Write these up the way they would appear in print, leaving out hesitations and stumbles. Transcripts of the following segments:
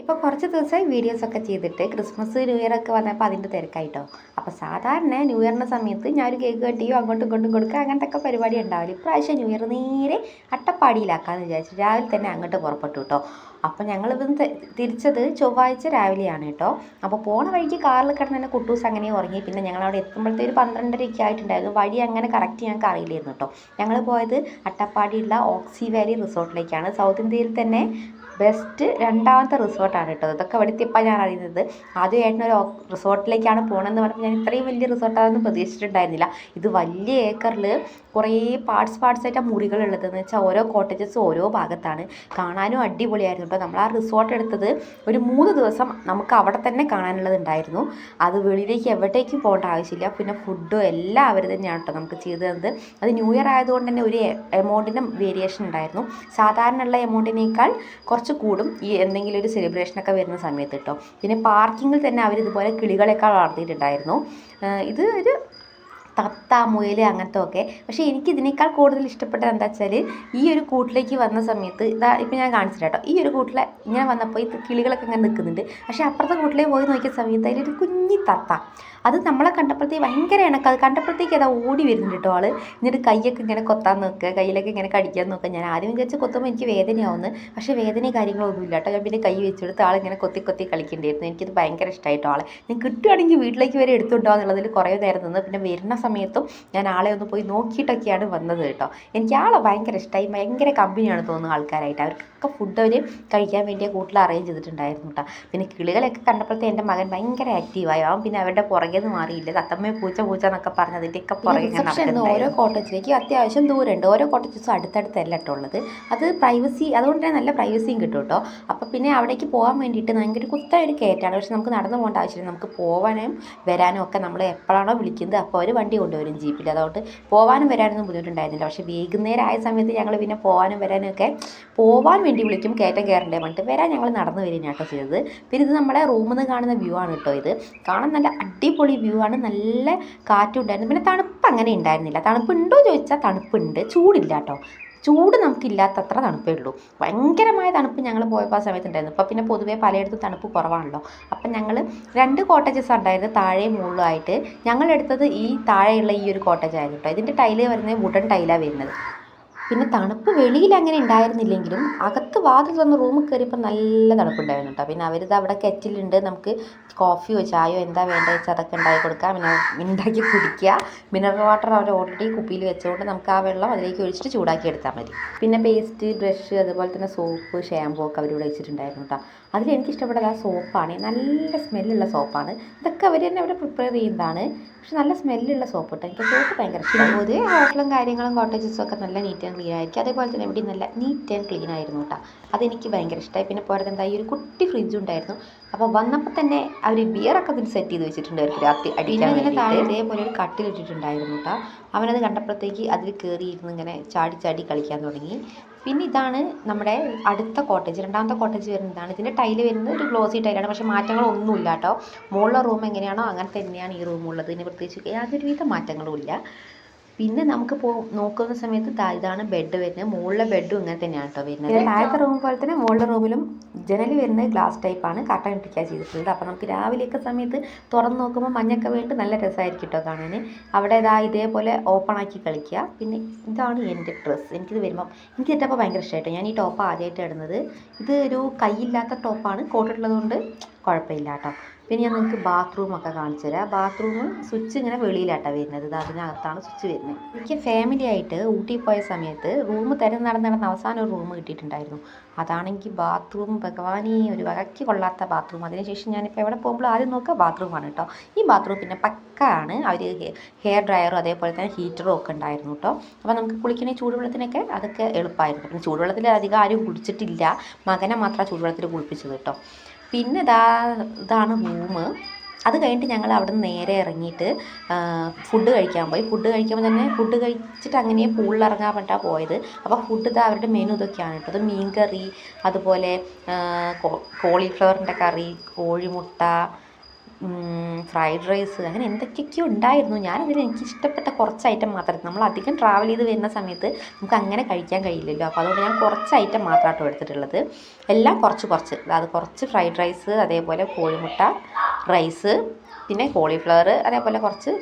ഇപ്പോൾ കുറച്ച് ദിവസമായി വീഡിയോസൊക്കെ ചെയ്തിട്ട് ക്രിസ്മസ് ന്യൂ ഇയർ ഒക്കെ വന്നപ്പോൾ അതിൻ്റെ തിരക്കായിട്ടോ. അപ്പോൾ സാധാരണ ന്യൂ ഇയറിൻ്റെ സമയത്ത് ഞാനൊരു കേക്ക് കട്ടിയോ അങ്ങോട്ടും ഇങ്ങോട്ടും കൊടുക്കുക അങ്ങനത്തെ ഒക്കെ പരിപാടി ഉണ്ടാവില്ല. ഇപ്രാവശ്യം ന്യൂ ഇയർ നേരെ അട്ടപ്പാടിയിലാക്കാമെന്ന് വിചാരിച്ചു രാവിലെ തന്നെ അങ്ങോട്ട് പുറപ്പെട്ടു കേട്ടോ. അപ്പോൾ ഞങ്ങൾ ഇവിടുന്ന് തിരിച്ചത് ചൊവ്വാഴ്ച രാവിലെയാണ് കേട്ടോ. അപ്പോൾ പോണ വഴിക്ക് കാറിൽ കിടന്ന് തന്നെ കുട്ടൂസ് അങ്ങനെ ഉറങ്ങി. പിന്നെ ഞങ്ങൾ അവിടെ എത്തുമ്പോഴത്തെ ഒരു 12:30 ആയിട്ടുണ്ടായിരുന്നു. വഴി അങ്ങനെ കറക്റ്റ് ഞങ്ങൾക്ക് അറിയില്ലായിരുന്നു കേട്ടോ. ഞങ്ങൾ പോയത് അട്ടപ്പാടിയുള്ള ഓക്സി വാലി റിസോർട്ടിലേക്കാണ്. സൗത്ത് ഇന്ത്യയിൽ തന്നെ ബെസ്റ്റ് രണ്ടാമത്തെ റിസോർട്ടാണ് കേട്ടോ. ഇതൊക്കെ ഇവിടെ എത്തിയപ്പോൾ ഞാൻ അറിയുന്നത്. ആദ്യമായിട്ടൊരു റിസോർട്ടിലേക്കാണ് പോകണമെന്ന് പറഞ്ഞപ്പോൾ ഞാൻ ഇത്രയും വലിയ റിസോർട്ടാണെന്ന് പ്രതീക്ഷിച്ചിട്ടുണ്ടായിരുന്നില്ല. ഇത് വലിയ ഏക്കറിൽ കുറേ പാർട്സ് മുറികളുള്ളതെന്ന് വെച്ചാൽ ഓരോ കോട്ടേജസും ഓരോ ഭാഗത്താണ്. കാണാനും അടിപൊളിയായിരുന്നു കേട്ടോ. നമ്മൾ ആ റിസോർട്ട് എടുത്തത് ഒരു 3 ദിവസം നമുക്ക് അവിടെ തന്നെ കാണാനുള്ളതുണ്ടായിരുന്നു. അത് വെളിയിലേക്ക് എവിടേക്കും പോകേണ്ട ആവശ്യമില്ല. പിന്നെ ഫുഡും എല്ലാം അവർ തന്നെയാണ് കേട്ടോ നമുക്ക് ചെയ്തു തന്നത്. അത് ന്യൂ ഇയർ ആയതുകൊണ്ട് തന്നെ ഒരു എമൗണ്ടിന് വേരിയേഷൻ ഉണ്ടായിരുന്നു. സാധാരണയുള്ള എമൗണ്ടിനേക്കാൾ കുറച്ച് കൂടും ഈ എന്തെങ്കിലും ഒരു സെലിബ്രേഷനൊക്കെ വരുന്ന സമയത്ത് കേട്ടോ. പിന്നെ പാർക്കിങ്ങിൽ തന്നെ അവർ ഇതുപോലെ കിളികളെക്കാൾ വളർത്തിയിട്ടുണ്ടായിരുന്നു. ഇത് ഒരു തത്ത, മുയൽ അങ്ങനത്തെ ഒക്കെ. പക്ഷേ എനിക്ക് ഇതിനേക്കാൾ കൂടുതൽ ഇഷ്ടപ്പെട്ടത് എന്താ വെച്ചാൽ ഈ ഒരു കൂട്ടിലേക്ക് വന്ന സമയത്ത് ഇപ്പം ഞാൻ കാണിച്ചില്ല കേട്ടോ. ഈ ഒരു കൂട്ടിൽ ഇങ്ങനെ വന്നപ്പോൾ ഈ കിളികളൊക്കെ ഇങ്ങനെ നിൽക്കുന്നുണ്ട്. പക്ഷേ അപ്പുറത്തെ കൂട്ടിലേക്ക് പോയി നോക്കിയ സമയത്ത് അതിലൊരു കുഞ്ഞി തത്ത, അത് നമ്മളെ കണ്ടപ്പോഴത്തേക്ക് ഭയങ്കര ഇണക്കം. അത് കണ്ടപ്പോഴത്തേക്ക് അതാ ഓടി വരുന്നുണ്ട് കേട്ടോ ആൾ. എന്നിട്ട് കൈയൊക്കെ ഇങ്ങനെ കൊത്താൻ നോക്കുക, കയ്യിലൊക്കെ ഇങ്ങനെ കടിക്കാൻ നോക്കുക. ഞാൻ ആദ്യം വിചാരിച്ച് കൊത്തുമ്പോൾ എനിക്ക് വേദനയാവുന്നു. പക്ഷേ വേദനയും കാര്യങ്ങളൊന്നുമില്ല കേട്ടോ. ഞാൻ പിന്നെ കൈ വെച്ചെടുത്ത് ആളിങ്ങനെ കൊത്തി കളിക്കേണ്ടിയിരുന്നു. എനിക്കിത് ഭയങ്കര ഇഷ്ടമായിട്ടോ ആളെ. ഞാൻ കിട്ടുകയാണെങ്കിൽ വീട്ടിലേക്ക് വരെ എടുത്തുണ്ടോ എന്നുള്ളതിൽ കുറേ നേരം നിന്ന്. പിന്നെ വരുന്ന സമയത്തും ഞാൻ ആളെ ഒന്ന് പോയി നോക്കിയിട്ടൊക്കെയാണ് വന്നത് കേട്ടോ. എനിക്ക് ആളെ ഭയങ്കര ഇഷ്ടമായി. ഭയങ്കര കമ്പനിയാണ് തോന്നുന്നത് ആൾക്കാരായിട്ട്. അവർക്കൊക്കെ ഫുഡ് അവർ കഴിക്കാൻ വേണ്ടിയ കൂട്ടിൽ അറേഞ്ച് ചെയ്തിട്ടുണ്ടായിരുന്നു കേട്ടോ. പിന്നെ കിളികളൊക്കെ കണ്ടപ്പോഴത്തെ എൻ്റെ മകൻ ഭയങ്കര ആക്റ്റീവായി. അവൻ പിന്നെ അവരുടെ പുറകെന്ന് മാറിയില്ല. തത്തമ്മയെ പൂച്ച എന്നൊക്കെ പറഞ്ഞ് അതിൻ്റെയൊക്കെ പുറകെ. ഓരോ കോട്ടേജിലേക്ക് അത്യാവശ്യം ദൂരമുണ്ട്. ഓരോ കോട്ടേജസും അടുത്തടുത്തല്ല കേട്ടോ ഉള്ളത്. അത് പ്രൈവസി, അതുകൊണ്ട് തന്നെ നല്ല പ്രൈവസിയും കിട്ടും കേട്ടോ. അപ്പോൾ പിന്നെ അവിടേക്ക് പോകാൻ വേണ്ടിയിട്ട് ഭയങ്കര കുത്തായൊരു കയറ്റാണ്. പക്ഷെ നമുക്ക് നടന്നു പോകേണ്ട ആവശ്യമില്ല. നമുക്ക് പോകാനും വരാനും ഒക്കെ നമ്മൾ എപ്പോഴാണോ വിളിക്കുന്നത് അപ്പോൾ അവർ വണ്ടി കൊണ്ടുവരും ജീപ്പിൽ. അതുകൊണ്ട് പോകാനും വരാനൊന്നും ബുദ്ധിമുട്ടുണ്ടായിരുന്നില്ല. പക്ഷേ വൈകുന്നേരം ആയ സമയത്ത് ഞങ്ങൾ പിന്നെ പോകാനും വരാനും ഒക്കെ പോകാൻ വേണ്ടി വിളിക്കും, കയറ്റം കയറേണ്ടേ പറഞ്ഞിട്ട്. വരാൻ ഞങ്ങൾ നടന്നു വരികയാണ് കേട്ടോ ചെയ്തത്. പിന്നെ ഇത് നമ്മുടെ റൂമിൽ നിന്ന് കാണുന്ന വ്യൂ ആണ് കേട്ടോ. ഇത് കാണാൻ നല്ല അടിപൊളി വ്യൂ ആണ്. നല്ല കാറ്റുണ്ടായിരുന്നു. പിന്നെ തണുപ്പ് അങ്ങനെ ഉണ്ടായിരുന്നില്ല. തണുപ്പുണ്ടോ ചോദിച്ചാൽ തണുപ്പുണ്ട്, ചൂടില്ല കേട്ടോ. ചൂട് നമുക്കില്ലാത്തത്ര തണുപ്പേ ഉള്ളൂ. ഭയങ്കരമായ തണുപ്പ് ഞങ്ങൾ പോയപ്പോൾ ആ സമയത്തുണ്ടായിരുന്നു. ഇപ്പോൾ പിന്നെ പൊതുവേ പലയിടത്തും തണുപ്പ് കുറവാണല്ലോ. അപ്പം ഞങ്ങൾ 2 കോട്ടേജസ് ഉണ്ടായിരുന്നു, താഴെയും മുകളിലായിട്ട്. ഞങ്ങളെടുത്തത് ഈ താഴെയുള്ള ഈ ഒരു കോട്ടേജ് ആയിരുന്നു കേട്ടോ. ഇതിൻ്റെ ടൈല് വരുന്നത് വുഡൻ ടൈലാണ് വരുന്നത്. പിന്നെ തണുപ്പ് വെളിയിൽ അങ്ങനെ ഉണ്ടായിരുന്നില്ലെങ്കിലും അകത്ത് വാതിൽ തന്ന റൂമിൽ കയറിയപ്പോൾ നല്ല തണുപ്പുണ്ടായിരുന്നു കേട്ടോ. പിന്നെ അവരിത് അവിടെ കെറ്റിലുണ്ട്, നമുക്ക് കോഫിയോ ചായയോ എന്താ വേണ്ടത് വെച്ചാൽ അതൊക്കെ ഉണ്ടാക്കി കൊടുക്കുക. പിന്നെ ഉണ്ടാക്കി കുടിക്കുക. മിനറൽ വാട്ടർ അവർ ഓൾറെഡി കുപ്പിയിൽ വെച്ചുകൊണ്ട് നമുക്ക് ആ വെള്ളം അതിലേക്ക് ഒഴിച്ചിട്ട് ചൂടാക്കി എടുത്താൽ മതി. പിന്നെ പേസ്റ്റ്, ബ്രഷ്, അതുപോലെ തന്നെ സോപ്പ്, ഷാമ്പൂ ഒക്കെ അവരിവിടെ വെച്ചിട്ടുണ്ടായിരുന്നു കേട്ടോ. അതിലെനിക്കിഷ്ടപ്പെട്ടത് ആ സോപ്പാണ്. നല്ല സ്മെല്ലുള്ള സോപ്പാണ്. ഇതൊക്കെ അവർ തന്നെ അവിടെ പ്രിപ്പയർ ചെയ്യുന്നതാണ്. പക്ഷെ നല്ല സ്മെല്ലുള്ള സോപ്പ് കേട്ടോ. എനിക്ക് സോപ്പ് ഭയങ്കര ഇഷ്ടമാണ്. പൊതുവെ ഹോട്ടലും കാര്യങ്ങളും കോട്ടേജസും ഒക്കെ നല്ല നീറ്റ് ആൻഡ് ക്ലീൻ ആയിരിക്കും. അതേപോലെ തന്നെ ഇവിടെ നല്ല നീറ്റ് ആൻഡ് ക്ലീൻ ആയിരുന്നു കേട്ടോ. അതെനിക്ക് ഭയങ്കര ഇഷ്ടമായി. പിന്നെ പോരാതെ എന്താ ഈ ഒരു കുട്ടി ഫ്രിഡ്ജ് ഉണ്ടായിരുന്നു. അപ്പോൾ വന്നപ്പോൾ തന്നെ അവർ ബിയറൊക്കെ അതിന് സെറ്റ് ചെയ്ത് വെച്ചിട്ടുണ്ട് അവർക്ക് രാത്രി അടിക്കാൻ വേണ്ടി. താഴെ ഇതേപോലെ ഒരു കട്ടിലിട്ടിട്ടുണ്ടായിരുന്നു കേട്ടോ. അവനത് കണ്ടപ്പോഴത്തേക്ക് അതിൽ കയറിയിരുന്ന് ഇങ്ങനെ ചാടി കളിക്കാൻ തുടങ്ങി. പിന്നെ ഇതാണ് നമ്മുടെ അടുത്ത കോട്ടേജ്, രണ്ടാമത്തെ കോട്ടേജ് വരുന്നതാണ്. ഇതിൻ്റെ ടൈല് വരുന്നത് ഒരു ഗ്ലോസി ടൈലാണ്. പക്ഷേ മാറ്റങ്ങളൊന്നുമില്ല കേട്ടോ. മുകളിലെ റൂം എങ്ങനെയാണോ അങ്ങനെ തന്നെയാണ് ഈ റൂമുള്ളത്. ഇതിന് പ്രത്യേകിച്ച് യാതൊരുവിധ മാറ്റങ്ങളും ഇല്ല. പിന്നെ നമുക്ക് നോക്കുന്ന സമയത്ത് ഇതാണ് ബെഡ് വരുന്നത്. മുകളിലെ ബെഡും ഇങ്ങനെ തന്നെയാണ് കേട്ടോ വരുന്നത്. താഴത്തെ റൂം പോലെ തന്നെ മുകളിലെ റൂമിലും ജനൽ വരുന്നത് ഗ്ലാസ് ടൈപ്പാണ്. കർട്ടൻ ഇട്ടിക്കാൻ ചെയ്തിട്ടുള്ളത്. അപ്പോൾ നമുക്ക് രാവിലെയൊക്കെ സമയത്ത് തുറന്ന് നോക്കുമ്പോൾ മഞ്ഞൊക്കെ വീണ്ടും നല്ല രസമായിരിക്കും കേട്ടോ കാണാൻ. അവിടെ ഇതേപോലെ ഓപ്പൺ ആക്കി കളിക്കുക. പിന്നെ ഇതാണ് എൻ്റെ ഡ്രസ്സ്. എനിക്കിത് വരുമ്പം എനിക്ക് ഇട്ടപ്പോൾ ഭയങ്കര ഇഷ്ടമായിട്ടോ. ഞാൻ ഈ ടോപ്പ് ആദ്യമായിട്ട് ഇടുന്നത്. ഇത് ഒരു കൈയില്ലാത്ത ടോപ്പാണ്, കോട്ടുള്ളത് കൊണ്ട് കുഴപ്പമില്ല കേട്ടോ. പിന്നെ ഞാൻ നിങ്ങൾക്ക് ബാത്റൂമൊക്കെ കാണിച്ചു തരാം. ബാത്റൂം സ്വിച്ച് ഇങ്ങനെ വെളിയിലാട്ടോ വരുന്നത്. ഇത് അതിനകത്താണ് സ്വിച്ച് വരുന്നത്. എനിക്ക് ഫാമിലി ആയിട്ട് ഊട്ടി പോയ സമയത്ത് റൂം നടന്ന് അവസാനം ഒരു റൂം കിട്ടിയിട്ടുണ്ടായിരുന്നു. അതാണെങ്കിൽ ബാത്റൂം ഭഗവാനി ഒരു വകയ്ക്ക് കൊള്ളാത്ത ബാത്റൂം. അതിനുശേഷം ഞാനിപ്പോൾ എവിടെ പോകുമ്പോൾ ആദ്യം നോക്കുക ബാത്റൂമാണ് കേട്ടോ. ഈ ബാത്റൂം പിന്നെ പക്കാണ്. അവർ ഹെയർ ഡ്രയറും അതേപോലെ തന്നെ ഹീറ്ററും ഒക്കെ ഉണ്ടായിരുന്നു കേട്ടോ. അപ്പോൾ നമുക്ക് കുളിക്കണേ ചൂടുവെള്ളത്തിനൊക്കെ അതൊക്കെ എളുപ്പമായിരുന്നു. പിന്നെ ചൂടുവെള്ളത്തിൽ അധികം ആരും കുളിച്ചിട്ടില്ല. മകനെ മാത്രമാണ് ചൂടുവെള്ളത്തിൽ കുളിപ്പിച്ചത് കേട്ടോ. പിന്നെ ഇതാണ് റൂം. അത് കഴിഞ്ഞിട്ട് ഞങ്ങൾ അവിടെ നിന്ന് നേരെ ഇറങ്ങിയിട്ട് ഫുഡ് കഴിക്കാൻ പോയി. ഫുഡ് കഴിക്കുമ്പോൾ തന്നെ ഫുഡ് കഴിച്ചിട്ട് അങ്ങനെ പൂളിലിറങ്ങാൻ വേണ്ടിയിട്ടാണ് പോയത്. അപ്പോൾ ഫുഡ് അവരുടെ മെനു ഇതൊക്കെയാണ് കേട്ടോ. അത് മീൻ കറി, അതുപോലെ കോളിഫ്ലവറിൻ്റെ കറി, കോഴിമുട്ട, ഫ്രൈഡ് റൈസ്, അങ്ങനെ എന്തൊക്കെയൊക്കെയോ ഉണ്ടായിരുന്നു. ഞാനതിൽ എനിക്ക് ഇഷ്ടപ്പെട്ട കുറച്ച് ഐറ്റം മാത്രം. നമ്മൾ അധികം ട്രാവൽ ചെയ്ത് വരുന്ന സമയത്ത് നമുക്ക് അങ്ങനെ കഴിക്കാൻ കഴിയില്ലല്ലോ. അപ്പോൾ അതുകൊണ്ട് ഞാൻ കുറച്ച് ഐറ്റം മാത്രമാട്ടോ എടുത്തിട്ടുള്ളത്. എല്ലാം കുറച്ച് കുറച്ച്, അത് കുറച്ച് ഫ്രൈഡ് റൈസ്, അതേപോലെ കോഴിമുട്ട റൈസ്, പിന്നെ കോളിഫ്ലവർ, അതേപോലെ കുറച്ച്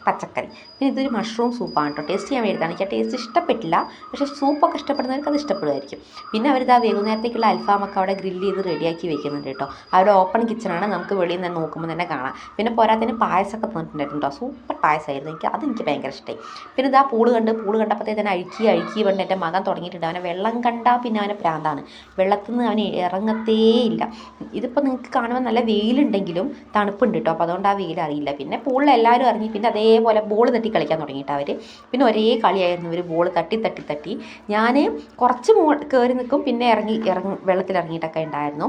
പച്ചക്കറി. പിന്നെ ഇതൊരു മഷ്റൂം സൂപ്പാണ് കേട്ടോ. ടേസ്റ്റ് ചെയ്യാൻ വേണ്ടിയിട്ടാണ്. എനിക്ക് ആ ടേസ്റ്റ് ഇഷ്ടപ്പെട്ടില്ല, പക്ഷേ സൂപ്പൊക്കെ ഇഷ്ടപ്പെടുന്നവർക്ക് അത് ഇഷ്ടപ്പെടുമായിരിക്കും. പിന്നെ അവരിതാ വൈകുന്നേരത്തേക്കുള്ള അൽഫാമൊക്കെ അവിടെ ഗ്രില്ല് ചെയ്ത് റെഡിയാക്കി വെക്കുന്നുണ്ട് കേട്ടോ. അവിടെ ഓപ്പൺ കിച്ചണാണ്, നമുക്ക് വെളിയിൽ നിന്ന് നോക്കുമ്പോൾ തന്നെ കാണാം. പിന്നെ പോരാത്തതിന് പായസമൊക്കെ തന്നിട്ടുണ്ടായിരുന്നു കേട്ടോ. സൂപ്പർ പായസമായിരുന്നു. അതെനിക്ക് ഭയങ്കര ഇഷ്ടമായി. പിന്നെ ഇതാ പൂള് കണ്ടപ്പോഴത്തേ തന്നെ അഴുക്കി പറഞ്ഞിട്ട് എൻ്റെ മകൻ തുടങ്ങിയിട്ടുണ്ട്. അവനെ വെള്ളം കണ്ടാൽ പിന്നെ അവനെ പ്രാന്താണ്. വെള്ളത്തിൽ നിന്ന് അവന് ഇറങ്ങത്തേയില്ല. ഇതിപ്പോൾ നിങ്ങൾക്ക് കാണുമ്പോൾ നല്ല വെയിലുണ്ടെങ്കിലും തണുപ്പുണ്ട് കേട്ടോ. അപ്പോൾ അതുകൊണ്ട് ആ വെയിൽ അറിയില്ല. പിന്നെ പൂളിൽ എല്ലാവരും ഇറങ്ങി. പിന്നെ അതേപോലെ ബോൾ തട്ടി കളിക്കാൻ തുടങ്ങിയിട്ട് അവർ. പിന്നെ ഒരേ കളിയായിരുന്നു. ഇവർ ബോൾ തട്ടി ഞാൻ കുറച്ച് കയറി നിൽക്കും, പിന്നെ ഇറങ്ങി വെള്ളത്തിലിറങ്ങിയിട്ടൊക്കെ ഉണ്ടായിരുന്നു.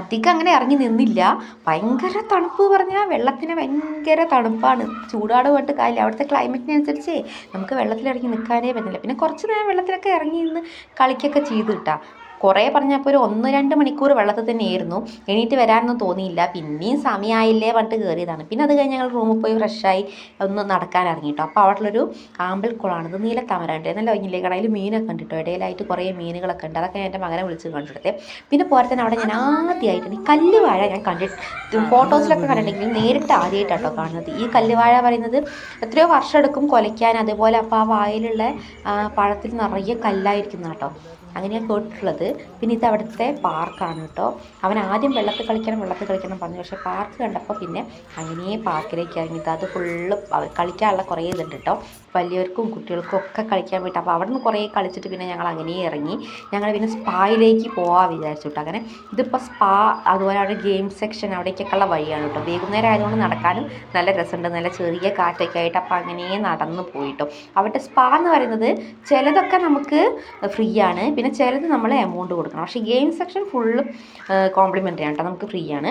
അധികം അങ്ങനെ ഇറങ്ങി നിന്നില്ല. ഭയങ്കര തണുപ്പ് പറഞ്ഞാൽ വെള്ളത്തിന് ഭയങ്കര തണുപ്പാണ്. ചൂടാട് പോയിട്ട് കാര്യമില്ല. അവിടുത്തെ ക്ലൈമറ്റിനനുസരിച്ച് നമുക്ക് വെള്ളത്തിലിറങ്ങി നിൽക്കാനേ പറ്റില്ല. പിന്നെ കുറച്ച് നേരം വെള്ളത്തിലൊക്കെ ഇറങ്ങി നിന്ന് കളിക്കൊക്കെ ചെയ്ത് കിട്ടാ. കുറേ പറഞ്ഞപ്പോൾ ഒരു 1-2 മണിക്കൂർ വെള്ളത്തിൽ തന്നെയായിരുന്നു. എണീറ്റ് വരാനൊന്നും തോന്നിയില്ല. പിന്നെയും സമയമായില്ലേ പറഞ്ഞിട്ട് കയറിയതാണ്. പിന്നെ അത് കഴിഞ്ഞ് ഞങ്ങൾ റൂമിൽ പോയി ഫ്രഷായി ഒന്ന് നടക്കാൻ ഇറങ്ങിയിട്ടോ. അപ്പോൾ അവിടെയുള്ളൊരു ആമ്പൽക്കുളമാണ്. ഇത് നീലത്താമര ഉണ്ട്, നല്ല ഭംഗിയില്ലേ കാണാൻ. അതിൽ മീനൊക്കെ ഉണ്ട് കേട്ടോ. ഇടയിലായിട്ട് കുറേ മീനുകളൊക്കെ ഉണ്ട്. അതൊക്കെ എൻ്റെ മകനെ വിളിച്ച് കണ്ടിട്ടേ. പിന്നെ പോരത്തന്നെ അവിടെ ഞാൻ ആദ്യമായിട്ടാണ് ഈ കല്ലുവാഴ ഞാൻ കണ്ടിട്ട് ഫോട്ടോസിലൊക്കെ കണ്ടിട്ടുണ്ടെങ്കിൽ നേരിട്ട് ആദ്യമായിട്ടാട്ടോ കാണുന്നത്. ഈ കല്ലുവാഴ പറയുന്നത് എത്രയോ വർഷം എടുക്കും കൊലയ്ക്കാൻ. അതുപോലെ അപ്പോൾ ആ വായിലുള്ള പഴത്തിൽ നിറയെ കല്ലായിരിക്കുന്ന കേട്ടോ. അങ്ങനെയാണ് കേട്ടിട്ടുള്ളത്. പിന്നെ ഇത് അവിടുത്തെ പാർക്കാണ് കേട്ടോ. അവൻ ആദ്യം വെള്ളത്തിൽ കളിക്കണം പറഞ്ഞു. പക്ഷേ പാർക്ക് കണ്ടപ്പോൾ പിന്നെ അങ്ങനെ പാർക്കിലേക്ക് ഇറങ്ങിയിട്ട് അത് ഫുള്ള് കളിക്കാനുള്ള കുറേ ഇതുണ്ട് കേട്ടോ. വലിയവർക്കും കുട്ടികൾക്കും ഒക്കെ കളിക്കാൻ വേണ്ടി. അപ്പോൾ അവിടെ നിന്ന് കുറേ കളിച്ചിട്ട് പിന്നെ ഞങ്ങൾ അങ്ങനെ ഇറങ്ങി. ഞങ്ങൾ പിന്നെ സ്പായിലേക്ക് പോകാൻ വിചാരിച്ചു കേട്ടോ. അങ്ങനെ ഇതിപ്പോൾ സ്പാ, അതുപോലെ അവിടെ ഗെയിം സെക്ഷൻ, അവിടേക്കൊക്കെ ഉള്ള വഴിയാണ് കേട്ടോ. വൈകുന്നേരം ആയതുകൊണ്ട് നടക്കാനും നല്ല രസമുണ്ട്. നല്ല ചെറിയ കാറ്റൊക്കെ ആയിട്ട്. അപ്പോൾ അങ്ങനെ നടന്ന് പോയിട്ടോ. അവിടെ സ്പാ എന്ന് പറയുന്നത് ചിലതൊക്കെ നമുക്ക് ഫ്രീ ആണ്, പിന്നെ ചിലത് നമ്മൾ എമൗണ്ട് കൊടുക്കണം. പക്ഷേ ഗെയിം സെക്ഷൻ ഫുള്ള് കോംപ്ലിമെൻ്ററി ആണ് കേട്ടോ. നമുക്ക് ഫ്രീ ആണ്,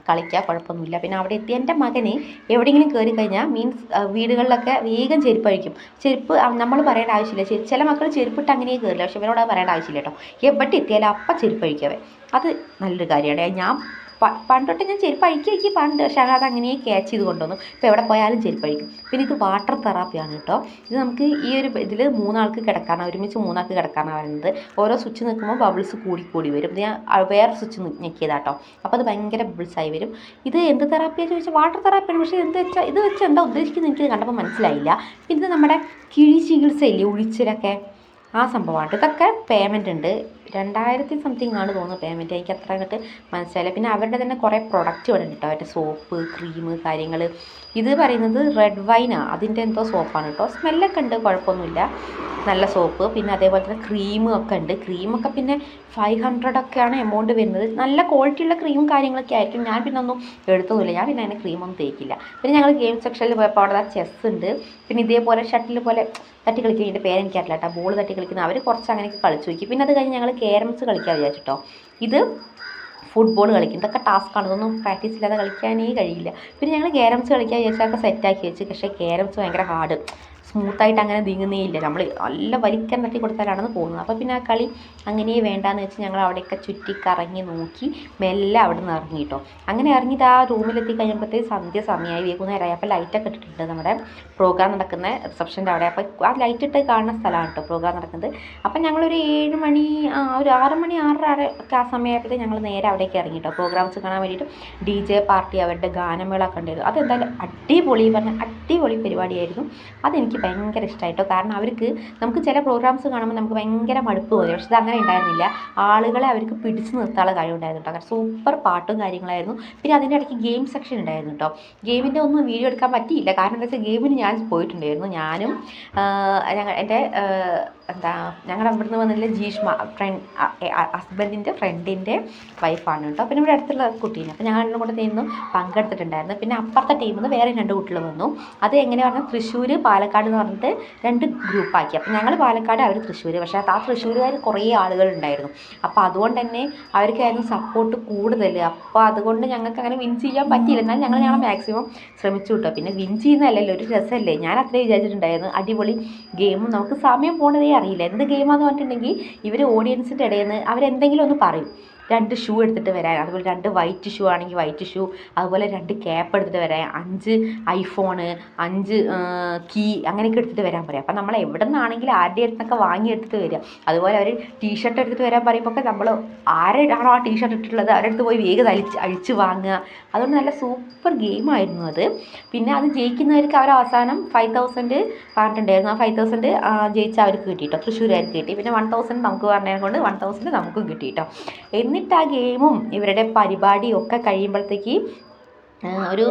കളിക്കുക, കുഴപ്പമൊന്നുമില്ല. പിന്നെ അവിടെ എത്തി എൻ്റെ മകന് എവിടെയെങ്കിലും കയറി കഴിഞ്ഞാൽ മീൻസ് വീടുകളിലൊക്കെ വേഗം ചെരുപ്പ് നമ്മൾ പറയേണ്ട ആവശ്യമില്ല. ചില മക്കൾ ചെരുപ്പിട്ട് അങ്ങനെ കയറില്ല, പക്ഷെ ഇവരോട് അത് പറയേണ്ട ആവശ്യമില്ല കേട്ടോ. എവിടെ എത്തിയാലും അപ്പം ചെരുപ്പ് അഴിക്കവേ. അത് നല്ലൊരു കാര്യമാണ്. ഞാൻ പണ്ടൊട്ട് ഞാൻ ചെരുപ്പ് അഴിക്കി പണ്ട്, പക്ഷേ അത് അങ്ങനെ ക്യാച്ച് ചെയ്ത് കൊണ്ടുവന്നു. ഇപ്പോൾ എവിടെ പോയാലും ചെരുപ്പ് അഴിക്കും. പിന്നെ ഇത് വാട്ടർ തെറാപ്പിയാണ് കേട്ടോ. ഇത് നമുക്ക് ഈ ഒരു ഇതിൽ 3 ആൾക്ക് കിടക്കാനാണ്, ഒരുമിച്ച് 3 ആൾക്ക് കിടക്കാനാണ് വരുന്നത്. ഓരോ സ്വിച്ച് നിൽക്കുമ്പോൾ ബബിൾസ് കൂടി വരും. ഞാൻ വേറെ സ്വിച്ച് ഞെക്കിയതാട്ടോ. അപ്പോൾ അത് ഭയങ്കര ബബിൾസായി വരും. ഇത് എന്ത് തെറാപ്പിയാണെന്ന് ചോദിച്ചാൽ വാട്ടർ തെറാപ്പിയാണ്. പക്ഷേ ഇത് വെച്ച് എന്താ ഉദ്ദേശിക്കുന്നത് എനിക്ക് കണ്ടപ്പോൾ മനസ്സിലായില്ല. ഇത് നമ്മുടെ കിഴി ചികിത്സയില്ലേ, ഉഴിച്ചിലൊക്കെ, ആ സംഭവമാണ്. ഇതൊക്കെ പേയ്മെൻ്റ് ഉണ്ട്. 2000 സംതിങ് ആണ് തോന്നുന്നു പേയ്മെൻറ്റ്. എനിക്ക് അത്ര അങ്ങോട്ട് മനസ്സിലായില്ല. പിന്നെ അവരുടെ തന്നെ കുറേ പ്രൊഡക്റ്റ് ഇവിടെ ഉണ്ട് കേട്ടോ. അവരുടെ സോപ്പ്, ക്രീം, കാര്യങ്ങൾ. ഇത് പറയുന്നത് റെഡ് വൈനാണ്, അതിൻ്റെ എന്തോ സോപ്പാണ് കേട്ടോ. സ്മെല്ലൊക്കെ ഉണ്ട്, കുഴപ്പമൊന്നുമില്ല, നല്ല സോപ്പ്. പിന്നെ അതേപോലെ തന്നെ ക്രീമും ഒക്കെ ഉണ്ട്. ക്രീമൊക്കെ പിന്നെ 500 ഒക്കെയാണ് എമൗണ്ട് വരുന്നത്. നല്ല ക്വാളിറ്റിയുള്ള ക്രീമും കാര്യങ്ങളൊക്കെ ആയിരിക്കും. ഞാൻ പിന്നെ ഒന്നും എടുത്തൊന്നുമില്ല. ഞാൻ പിന്നെ അതിന് ക്രീമൊന്നും തേക്കില്ല. പിന്നെ ഞങ്ങൾ ഗെയിം സെക്ഷനിൽ പോയപ്പോൾ അവിടെ ചെസ് ഉണ്ട്. പിന്നെ ഇതേപോലെ ഷട്ടിൽ പോലെ തട്ടി കളിക്കുന്ന, എൻ്റെ പേരെനിക്കറിയില്ല കേട്ടോ. ബോൾ തട്ടി കളിക്കുന്ന അവർ കുറച്ച് അങ്ങനെയൊക്കെ കളിച്ചു നോക്കി. പിന്നെ അത് കഴിഞ്ഞ് ഞങ്ങൾ ക്യാരംസ് കളിക്കാൻ വിചാരിച്ചിട്ടോ. ഇത് ഫുട്ബോൾ കളിക്കും. ഇതൊക്കെ ടാസ്ക്കാണ്, ഇതൊന്നും പ്രാക്ടീസ് ഇല്ലാതെ കളിക്കാനേ കഴിയില്ല. പിന്നെ ഞങ്ങൾ ക്യാരംസ് കളിക്കാൻ വിചാരിച്ചതൊക്കെ സെറ്റാക്കി വെച്ച്. പക്ഷേ ക്യാരംസ് ഭയങ്കര ഹാർഡ്, സ്മൂത്തായിട്ട് അങ്ങനെ നീങ്ങുന്നേ ഇല്ല. നമ്മൾ നല്ല വലിക്കാൻ തട്ടി കൊടുത്താലാണെന്ന് പോകുന്നത്. അപ്പോൾ പിന്നെ ആ കളി അങ്ങനെ വേണ്ടാന്ന് വെച്ച് ഞങ്ങൾ അവിടെയൊക്കെ ചുറ്റി കറങ്ങി നോക്കി മെല്ലെ അവിടെ നിന്ന് ഇറങ്ങി കേട്ടോ. അങ്ങനെ ഇറങ്ങിയിട്ട് ആ റൂമിലെത്തി കഴിഞ്ഞപ്പോഴത്തേക്ക് സന്ധ്യ സമയമായി, വൈകുന്നേരമായി. അപ്പോൾ ലൈറ്റൊക്കെ ഇട്ടിട്ടുണ്ട് നമ്മുടെ പ്രോഗ്രാം നടക്കുന്ന റിസപ്ഷൻ്റെ അവിടെ. അപ്പോൾ ആ ലൈറ്റ് ഇട്ട് കാണുന്ന സ്ഥലമാണ് കേട്ടോ പ്രോഗ്രാം നടക്കുന്നത്. അപ്പം ഞങ്ങളൊരു 7 മണി, ഒരു 6 മണി 6:30 ഒക്കെ ആ സമയമായപ്പോഴത്തേക്ക് ഞങ്ങൾ നേരെ അവിടേക്ക് ഇറങ്ങി കേട്ടോ. പ്രോഗ്രാംസ് കാണാൻ വേണ്ടിയിട്ട് DJ പാർട്ടി, അവരുടെ ഗാനമേളൊക്കെ ഉണ്ടായിരുന്നു. അതെന്തായാലും അടിപൊളി പരിപാടിയായിരുന്നു. അതെനിക്ക് ഭയങ്കര ഇഷ്ടമായിട്ടോ. കാരണം അവർക്ക്, നമുക്ക് ചില പ്രോഗ്രാംസ് കാണുമ്പോൾ നമുക്ക് ഭയങ്കര മടുപ്പ് പോലെ, പക്ഷെ ഇത് അങ്ങനെ ഉണ്ടായിരുന്നില്ല. ആളുകളെ അവർക്ക് പിടിച്ചു നിർത്താനുള്ള കഴിവുണ്ടായിരുന്നു കേട്ടോ. കാരണം സൂപ്പർ പാട്ടും കാര്യങ്ങളായിരുന്നു. പിന്നെ അതിൻ്റെ ഇടയ്ക്ക് ഗെയിം സെക്ഷൻ ഉണ്ടായിരുന്നു കേട്ടോ. ഗെയിമിൻ്റെ ഒന്നും വീഡിയോ എടുക്കാൻ പറ്റിയില്ല. കാരണം എന്താ വെച്ചാൽ ഗെയിമിന് ഞാൻ പോയിട്ടുണ്ടായിരുന്നു. ഞാനും എൻ്റെ ഞങ്ങളുടെ അവിടുന്ന് വന്നില്ല ജീഷ്മ, ഹസ്ബൻഡിൻ്റെ ഫ്രണ്ടിൻ്റെ വൈഫാണ് കേട്ടോ. പിന്നെ ഇവിടെ അടുത്തുള്ള കുട്ടീനെ, അപ്പോൾ ഞങ്ങൾ കൂടെ നിന്ന് പങ്കെടുത്തിട്ടുണ്ടായിരുന്നു. പിന്നെ അപ്പുറത്തെ ടീമിൽ നിന്ന് വേറെ 2 കുട്ടികൾ വന്നു. അത് എങ്ങനെയാണ് പറഞ്ഞാൽ തൃശ്ശൂർ പാലക്കാട് എന്ന് പറഞ്ഞിട്ട് 2 ഗ്രൂപ്പാക്കി. അപ്പോൾ ഞങ്ങൾ പാലക്കാട്, അവർ തൃശ്ശൂർ. പക്ഷേ ആ തൃശ്ശൂരുകാർ കുറേ ആളുകളുണ്ടായിരുന്നു. അപ്പോൾ അതുകൊണ്ട് തന്നെ അവർക്കായിരുന്നു സപ്പോർട്ട് കൂടുതൽ. അപ്പോൾ അതുകൊണ്ട് ഞങ്ങൾക്ക് അങ്ങനെ വിൻ ചെയ്യാൻ പറ്റിയില്ല. എന്നാൽ ഞങ്ങൾ മാക്സിമം ശ്രമിച്ചു കേട്ടോ. പിന്നെ വിൻ ചെയ്യുന്നതല്ലല്ലോ, ഒരു രസമല്ലേ. ഞാൻ അത്രയും വിചാരിച്ചിട്ടുണ്ടായിരുന്നു. അടിപൊളി ഗെയിമും, നമുക്ക് സമയം പോണതേ അറിയില്ല. എന്ത് ഗെയിമാണെന്ന് പറഞ്ഞിട്ടുണ്ടെങ്കിൽ ഇവർ ഓഡിയൻസിൻ്റെ ഇടയിൽ നിന്ന് അവരെന്തെങ്കിലും ഒന്ന് പറയും. 2 ഷൂ എടുത്തിട്ട് വരാൻ, അതുപോലെ 2 വൈറ്റ് ഷൂ ആണെങ്കിൽ വൈറ്റ് ഷൂ, അതുപോലെ 2 ക്യാപ്പ് എടുത്തിട്ട് വരാൻ, 5 ഐഫോണ്, 5 കീ അങ്ങനെയൊക്കെ എടുത്തിട്ട് വരാൻ പറയാം. അപ്പം നമ്മൾ എവിടെ നിന്നാണെങ്കിലും ആരുടെ അടുത്തൊക്കെ വാങ്ങി എടുത്തിട്ട് വരിക. അതുപോലെ അവർ ടീഷർട്ട് എടുത്തിട്ട് വരാൻ പറയുമ്പോൾ ഒക്കെ നമ്മൾ ആരാണോ ആ ടീഷർട്ട് ഇട്ടിട്ടുള്ളത് അവരുടെ അടുത്ത് പോയി വേഗം അഴിച്ച് വാങ്ങുക. അതുകൊണ്ട് നല്ല സൂപ്പർ ഗെയിമായിരുന്നു അത്. പിന്നെ അത് ജയിക്കുന്നവർക്ക് അവർ അവസാനം 5000 പറഞ്ഞിട്ടുണ്ടായിരുന്നു. ആ 5000 ജയിച്ച അവർക്ക് കിട്ടിയിട്ടോ, തൃശ്ശൂരുകാർക്ക് കിട്ടി. പിന്നെ 1000 നമുക്ക് പറഞ്ഞതിനെ കൊണ്ട് 1000 നമുക്കും കിട്ടിയിട്ടോ. എന്നിട്ട് ആ ഗെയിമും ഇവരുടെ പരിപാടിയും ഒക്കെ കഴിയുമ്പോഴത്തേക്ക് ഒരു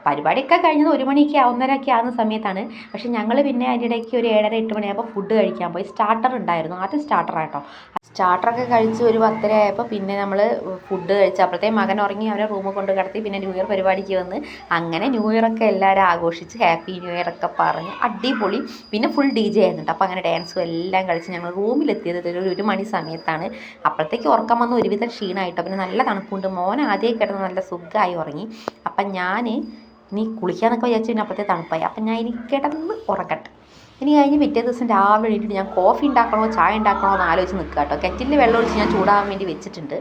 പരിപാടിയൊക്കെ കഴിഞ്ഞത് 1 മണിക്ക് 1:30 ആവുന്ന സമയത്താണ്. പക്ഷേ ഞങ്ങൾ പിന്നെ അതിൻ്റെ ഇടയ്ക്ക് ഒരു 7:30 8 മണിയായപ്പോൾ ഫുഡ് കഴിക്കാൻ പോയി. സ്റ്റാർട്ടർ ഉണ്ടായിരുന്നു, ആദ്യം സ്റ്റാർട്ടറാട്ടോ. സ്റ്റാർട്ടറൊക്കെ കഴിച്ച് ഒരു 10:30 ആയപ്പോൾ പിന്നെ നമ്മൾ ഫുഡ് കഴിച്ച് അപ്പോഴത്തേക്കും മകൻ ഉറങ്ങി, അവരെ റൂമിൽ കൊണ്ട് കിടത്തി. പിന്നെ ന്യൂ ഇയർ പരിപാടിക്ക് വന്ന് അങ്ങനെ ന്യൂ ഇയറൊക്കെ എല്ലാവരും ആഘോഷിച്ച് ഹാപ്പി ന്യൂ ഇയർ ഒക്കെ പറഞ്ഞ് അടിപൊളി. പിന്നെ ഫുൾ DJ ആയിരുന്നുണ്ട്. അപ്പോൾ അങ്ങനെ ഡാൻസും എല്ലാം കളിച്ച് ഞങ്ങൾ റൂമിലെത്തിയത് ഒരു 1 മണി സമയത്താണ്. അപ്പോഴത്തേക്ക് ഉറക്കം വന്ന് ഒരുവിധം ക്ഷീണമായിട്ടോ. പിന്നെ നല്ല തണുപ്പുണ്ട്, മോൻ ആദ്യം കിടന്ന് നല്ല സുഖമായി ഉറങ്ങി. അപ്പം ഞാൻ ഇനി കുളിക്കാമെന്നൊക്കെ വിചാരിച്ചു. പിന്നെ അപ്പോഴത്തെ തണുപ്പായി. അപ്പം ഞാൻ ഇനി കിടന്ന് ഉറങ്ങട്ടെ. ഇനി കഴിഞ്ഞ് പിറ്റേ ദിവസം രാവിലെ എണീറ്റിട്ട് ഞാൻ കോഫി ഉണ്ടാക്കണോ ചായ ഉണ്ടാക്കണോ എന്ന് ആലോചിച്ച് നിൽക്കുക കേട്ടോ. കെറ്റിലിൽ വെള്ളം ഒഴിച്ച് ഞാൻ ചൂടാകാൻ വേണ്ടി വെച്ചിട്ടുണ്ട്.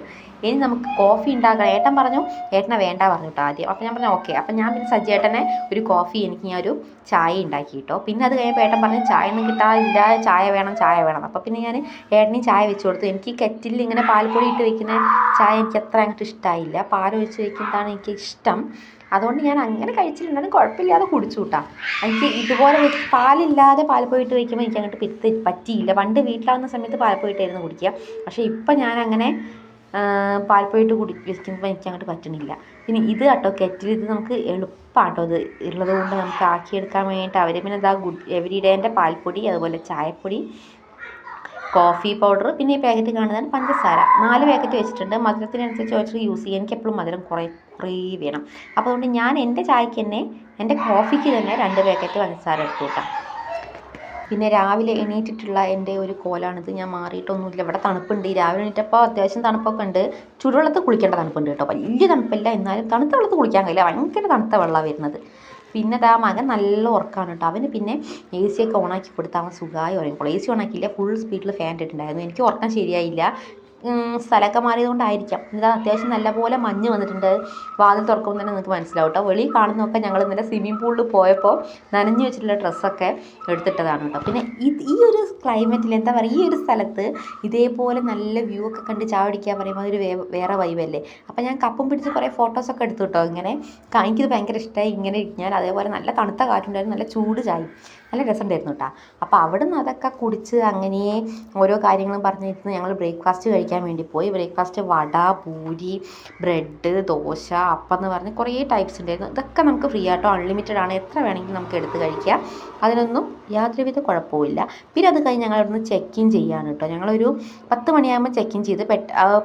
ഇനി നമുക്ക് കോഫി ഉണ്ടാക്കണം. ഏട്ടൻ പറഞ്ഞു, ഏട്ടനെ വേണ്ട പറഞ്ഞു കേട്ടോ ആദ്യം. അപ്പോൾ ഞാൻ പറഞ്ഞു ഓക്കെ. അപ്പം ഞാൻ പിന്നെ സജ്ജേട്ടനെ ഒരു കോഫി, എനിക്ക് ഞാൻ ഒരു ചായ ഉണ്ടാക്കി കേട്ടോ. പിന്നെ അത് കഴിഞ്ഞപ്പോൾ ഏട്ടൻ പറഞ്ഞു ചായ ഒന്നും കിട്ടാനില്ല, ചായ വേണം ചായ വേണം. അപ്പോൾ പിന്നെ ഞാൻ ഏട്ടനും ചായ വെച്ച് കൊടുത്തു. എനിക്ക് കെറ്റിലിൽ ഇങ്ങനെ പാൽപ്പൊടി ഇട്ട് വെക്കുന്ന ചായ എനിക്ക് അത്ര അങ്ങോട്ട് ഇഷ്ടമായില്ല, പാലൊഴിച്ച് വെക്കുന്നതാണ് എനിക്ക് ഇഷ്ടം. അതുകൊണ്ട് ഞാൻ അങ്ങനെ കഴിച്ചിട്ടുണ്ടെങ്കിലും കുഴപ്പമില്ലാതെ കുടിച്ചു കൂട്ടാ. എനിക്ക് ഇതുപോലെ പാലില്ലാതെ പാൽപ്പൊടി ഇട്ട് വയ്ക്കുമ്പോൾ എനിക്ക് അങ്ങോട്ട് പറ്റിയില്ല. പണ്ട് വീട്ടിലാവുന്ന സമയത്ത് പാൽപ്പൊടി ഇട്ടായിരുന്നു കുടിക്കുക. പക്ഷേ ഇപ്പം ഞാനങ്ങനെ പാൽപ്പൊടി ഇട്ട് വയ്ക്കുമ്പോൾ എനിക്ക് അങ്ങോട്ട് പറ്റണില്ല. പിന്നെ ഇത് കേട്ടോ കെറ്റിൽ, ഇത് നമുക്ക് എളുപ്പമാട്ടോ ഇത് ഉള്ളത് കൊണ്ട് നമുക്ക് ആക്കിയെടുക്കാൻ വേണ്ടിയിട്ട്. അവർ പിന്നെ ഇതാ എവരി ഡേൻ്റെ പാൽപ്പൊടി, അതുപോലെ ചായപ്പൊടി, കോഫി പൗഡർ, പിന്നെ ഈ പാക്കറ്റ് കാണുന്നതാണ് പഞ്ചസാര. 4 പാക്കറ്റ് വെച്ചിട്ടുണ്ട്. മധുരത്തിനനുസരിച്ച് വെച്ചിട്ട് യൂസ് ചെയ്യുക. എനിക്ക് എപ്പോഴും മധുരം കുറേ വേണം. അപ്പോൾ അതുകൊണ്ട് ഞാൻ എൻ്റെ ചായക്ക് തന്നെ, എൻ്റെ കോഫിക്ക് തന്നെ 2 പാക്കറ്റ് പഞ്ചസാര എടുത്തു കൂട്ടാം. പിന്നെ രാവിലെ എണീറ്റിട്ടുള്ള എൻ്റെ ഒരു കോലാണിത്. ഞാൻ മാറിയിട്ടൊന്നുമില്ല. ഇവിടെ തണുപ്പുണ്ട്. രാവിലെ എണീറ്റപ്പോൾ അത്യാവശ്യം തണുപ്പൊക്കെ ഉണ്ട്. ചുടുവെള്ളത്ത് കുളിക്കേണ്ട തണുപ്പുണ്ട് കേട്ടോ. വലിയ തണുപ്പില്ല, എന്നാലും തണുത്ത വെള്ളത്ത് കുളിക്കാൻ കഴിയില്ല, ഭയങ്കര തണുത്ത വെള്ളമാണ് വരുന്നത്. പിന്നെ ആ മകൻ നല്ല ഉറക്കമാണ് കേട്ടോ. അവന് പിന്നെ AC ഒക്കെ ഓണാക്കി കൊടുത്താൽ അവൻ സുഖമായി ഉറങ്ങിക്കോളും. AC ഓണാക്കിയില്ല, ഫുൾ സ്പീഡിൽ ഫാൻ ഇട്ടിട്ടുണ്ടായിരുന്നു. എനിക്ക് ഉറക്കം ശരിയായില്ല. സ്ഥലമൊക്കെ മാറിയതുകൊണ്ടായിരിക്കാം. ഇതാ അത്യാവശ്യം നല്ലപോലെ മഞ്ഞ് വന്നിട്ടുണ്ട്. വാതിൽ തുറക്കുമ്പോൾ തന്നെ നിങ്ങൾക്ക് മനസ്സിലാവും കേട്ടോ. വെളിയിൽ കാണുന്നതൊക്കെ ഞങ്ങൾ ഇന്നലെ സ്വിമ്മിംഗ് പൂളിൽ പോയപ്പോൾ നനഞ്ഞു വെച്ചിട്ടുള്ള ഡ്രസ്സൊക്കെ എടുത്തിട്ടതാണ് കേട്ടോ. പിന്നെ ഈ ഒരു ക്ലൈമറ്റിൽ എന്താ പറയുക, ഈ ഒരു സ്ഥലത്ത് ഇതേപോലെ നല്ല വ്യൂ ഒക്കെ കണ്ട് ചായ കുടിക്കാൻ പറയുമ്പോൾ അതൊരു വേറെ വൈബല്ലേ. അപ്പോൾ ഞാൻ കപ്പും പിടിച്ച് കുറേ ഫോട്ടോസൊക്കെ എടുത്തു കേട്ടോ. ഇങ്ങനെ എനിക്കിത് ഭയങ്കര ഇഷ്ടമായി ഇങ്ങനെ ഇരിക്കാൻ. അതേപോലെ നല്ല തണുത്ത കാറ്റുണ്ടായിരുന്നു, നല്ല ചൂട് ചായ, നല്ല രസമുണ്ടായിരുന്നു കേട്ടോ. അപ്പോൾ അവിടെ നിന്ന് അതൊക്കെ കുടിച്ച് അങ്ങനെ ഓരോ കാര്യങ്ങളും പറഞ്ഞിരുന്ന് ഞങ്ങൾ ബ്രേക്ക്ഫാസ്റ്റ് കഴിക്കാൻ വേണ്ടി പോയി. ബ്രേക്ക്ഫാസ്റ്റ് വട, പൂരി, ബ്രെഡ്, ദോശ, അപ്പം എന്ന് പറഞ്ഞ് കുറേ ടൈപ്സ് ഉണ്ടായിരുന്നു. ഇതൊക്കെ നമുക്ക് ഫ്രീ ആട്ടോ, അൺലിമിറ്റഡ് ആണ്. എത്ര വേണമെങ്കിലും നമുക്ക് എടുത്ത് കഴിക്കാം, അതിനൊന്നും യാതൊരുവിധ കുഴപ്പമില്ല. പിന്നെ അത് കഴിഞ്ഞ് ഞങ്ങൾ അവിടുന്ന് ചെക്ക് ഇൻ ചെയ്യാണ് കേട്ടോ. ഞങ്ങളൊരു 10 മണിയാകുമ്പോൾ ചെക്ക് ഇൻ ചെയ്ത്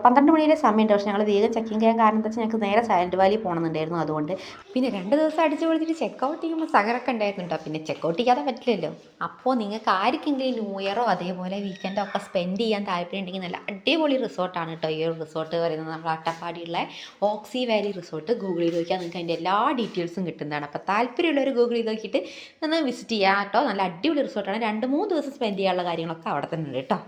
12 മണിയുടെ സമയമുണ്ട്. പക്ഷേ ഞങ്ങൾ വേഗം ചെക്ക് ഇൻ ചെയ്യാൻ കാരണം എന്താ വെച്ചാൽ ഞങ്ങൾക്ക് നേരെ സൈലൻറ്റ് വാലി പോകണമെന്നുണ്ടായിരുന്നു. അതുകൊണ്ട് പിന്നെ 2 ദിവസം അടിച്ചു പൊളിച്ചിട്ട് ചെക്ക് ഔട്ട് ചെയ്യുമ്പോൾ സഹനമൊക്കെ ഉണ്ടായിരുന്നു കേട്ടോ. പിന്നെ ചെക്ക് ഔട്ട് ചെയ്യാതെ പറ്റില്ലല്ലോ. അപ്പോൾ നിങ്ങൾക്ക് ആർക്കെങ്കിലും ന്യൂ ഇയറോ അതേപോലെ വീക്കെൻഡോ ഒക്കെ സ്പെൻഡ് ചെയ്യാൻ താല്പര്യം ഉണ്ടെങ്കിൽ നല്ല അടിപൊളി റിസോർട്ടാണ് കേട്ടോ ഈ ഒരു റിസോർട്ട് പറയുന്നത്. നമ്മൾ അട്ടപ്പാടിയുള്ള ഓക്സി വാലി റിസോർട്ട് ഗൂഗിൾ ചെയ്ത് നോക്കിയാൽ നിങ്ങൾക്ക് അതിൻ്റെ എല്ലാ ഡീറ്റെയിൽസും കിട്ടുന്നതാണ്. അപ്പോൾ താല്പര്യമുള്ളവർ ഗൂഗിൾ ചെയ്ത് നോക്കിയിട്ട് ഒന്ന് വിസിറ്റ് ചെയ്യാം കേട്ടോ. നല്ല അടിപൊളി റിസോർട്ടാണ്. 2-3 ദിവസം സ്പെൻഡ് ചെയ്യാനുള്ള കാര്യങ്ങളൊക്കെ അവിടെ തന്നെ ഉണ്ട് കേട്ടോ.